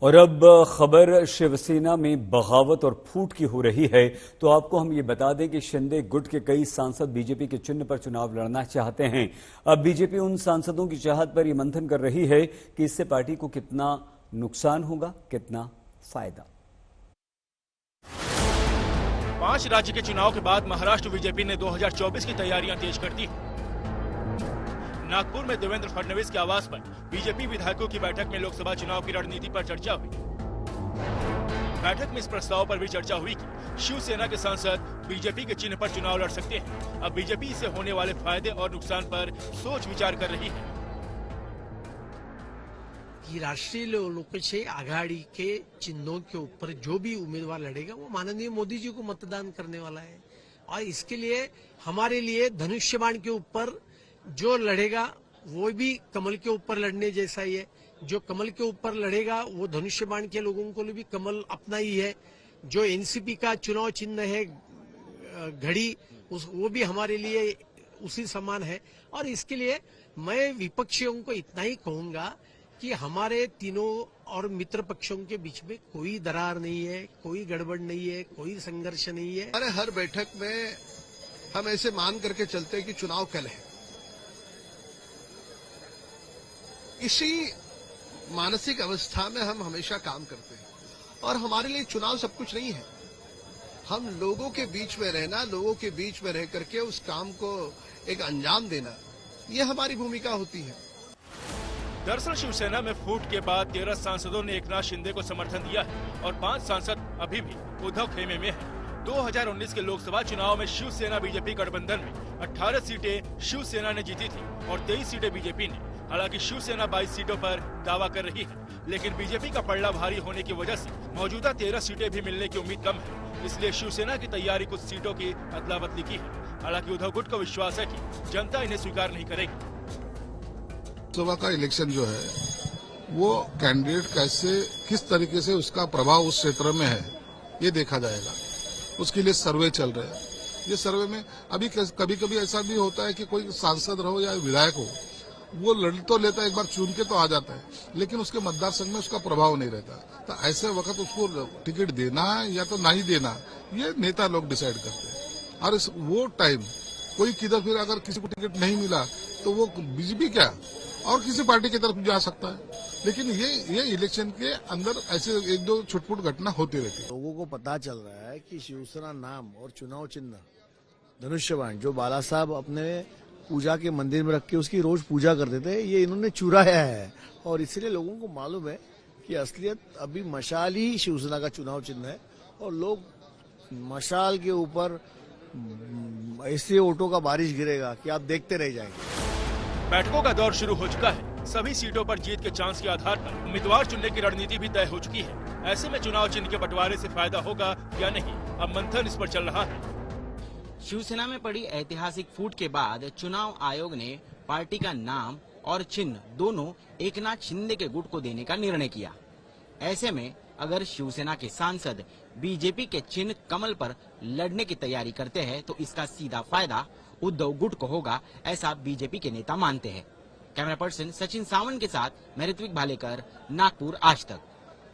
और अब खबर शिवसेना में बगावत और फूट की हो रही है, तो आपको हम ये बता दें कि शिंदे गुट के कई सांसद बीजेपी के चिन्ह पर चुनाव लड़ना चाहते हैं। अब बीजेपी उन सांसदों की चाहत पर यह मंथन कर रही है कि इससे पार्टी को कितना नुकसान होगा, कितना फायदा। 5 राज्य के चुनाव के बाद महाराष्ट्र बीजेपी ने 2024 की तैयारियां तेज कर दी। नागपुर में देवेंद्र फडणवीस के आवास पर बीजेपी विधायकों की बैठक में लोकसभा चुनाव की रणनीति पर चर्चा हुई। बैठक में इस प्रस्ताव पर भी चर्चा हुई कि शिवसेना के सांसद बीजेपी के चिन्ह पर चुनाव लड़ सकते हैं। अब बीजेपी से होने वाले फायदे और नुकसान पर सोच विचार कर रही है। कि राष्ट्रीय लोकशाही आघाड़ी के चिन्हों के ऊपर जो भी उम्मीदवार लड़ेगा वो माननीय मोदी जी को मतदान करने वाला है, और इसके लिए हमारे लिए धनुष्यबाण के ऊपर जो लड़ेगा वो भी कमल के ऊपर लड़ने जैसा ही है। जो कमल के ऊपर लड़ेगा वो धनुष्यबाण के लोगों को भी कमल अपना ही है। जो एनसीपी का चुनाव चिन्ह है घड़ी, वो भी हमारे लिए उसी समान है। और इसके लिए मैं विपक्षियों को इतना ही कहूंगा कि हमारे तीनों और मित्र पक्षों के बीच में कोई दरार नहीं है, कोई गड़बड़ नहीं है, कोई संघर्ष नहीं है। अरे हर बैठक में हम ऐसे मान करके चलते हैं कि चुनाव कल है। इसी मानसिक अवस्था में हम हमेशा काम करते हैं, और हमारे लिए चुनाव सब कुछ नहीं है। हम लोगों के बीच में रहना, लोगों के बीच में रह करके उस काम को एक अंजाम देना, ये हमारी भूमिका होती है। दरअसल शिवसेना में फूट के बाद 13 सांसदों ने एकनाथ शिंदे को समर्थन दिया है और 5 सांसद अभी भी उद्धव खेमे में हैं। 2019 के लोकसभा चुनाव में शिवसेना बीजेपी गठबंधन में 18 सीटें शिवसेना ने जीती थी और 23 सीटें बीजेपी ने। हालांकि शिवसेना 22 सीटों पर दावा कर रही है, लेकिन बीजेपी का पलड़ा भारी होने की वजह से मौजूदा 13 सीटें भी मिलने की उम्मीद कम है। इसलिए शिवसेना की तैयारी कुछ सीटों की अदला बदली की है। हालांकि उद्धव गुट को विश्वास है कि जनता इन्हें स्वीकार नहीं करेगी। लोकसभा का इलेक्शन जो है वो कैंडिडेट कैसे, किस तरीके से उसका प्रभाव उस क्षेत्र में है, ये देखा जाएगा। उसके लिए सर्वे चल रहे हैं। ये सर्वे में अभी कभी कभी ऐसा भी होता है कि कोई सांसद रहो या विधायक हो, वो लड़ तो लेता है, एक बार चुन के तो आ जाता है, लेकिन उसके मतदार संघ में उसका प्रभाव नहीं रहता। तो ऐसे वक्त उसको टिकट देना या तो नहीं देना, ये नेता लोग डिसाइड करते हैं। और वो टाइम कोई किधर फिर अगर किसी को टिकट नहीं मिला तो वो बीजेपी क्या और किसी पार्टी की तरफ जा सकता है। लेकिन ये इलेक्शन के अंदर ऐसे एक दो छुटपुट घटना होती रहती है। लोगों को पता चल रहा है कि शिवसेना नाम और चुनाव चिन्ह धनुष्यबाण जो बाला साहब अपने पूजा के मंदिर में रख के उसकी रोज पूजा करते थे, ये इन्होंने चुराया है। और इसलिए लोगों को मालूम है कि असलियत अभी मशाल ही शिवसेना का चुनाव चिन्ह है, और लोग मशाल के ऊपर ऐसे वोटों का बारिश गिरेगा कि आप देखते रह जाएंगे। बैठकों का दौर शुरू हो चुका है। सभी सीटों पर जीत के चांस के आधार पर उम्मीदवार चुनने की रणनीति भी तय हो चुकी है। ऐसे में चुनाव चिन्ह के बंटवारे से फायदा होगा या नहीं, अब मंथन इस पर चल रहा है। शिवसेना में पड़ी ऐतिहासिक फूट के बाद चुनाव आयोग ने पार्टी का नाम और चिन्ह दोनों एकनाथ शिंदे के गुट को देने का निर्णय किया। ऐसे में अगर शिवसेना के सांसद बीजेपी के चिन्ह कमल पर लड़ने की तैयारी करते हैं तो इसका सीधा फायदा उद्धव गुट को होगा, ऐसा बीजेपी के नेता मानते हैं। कैमरा पर्सन सचिन सावंत के साथ मैं ऋत्विक भालेकर, नागपुर, आज तक।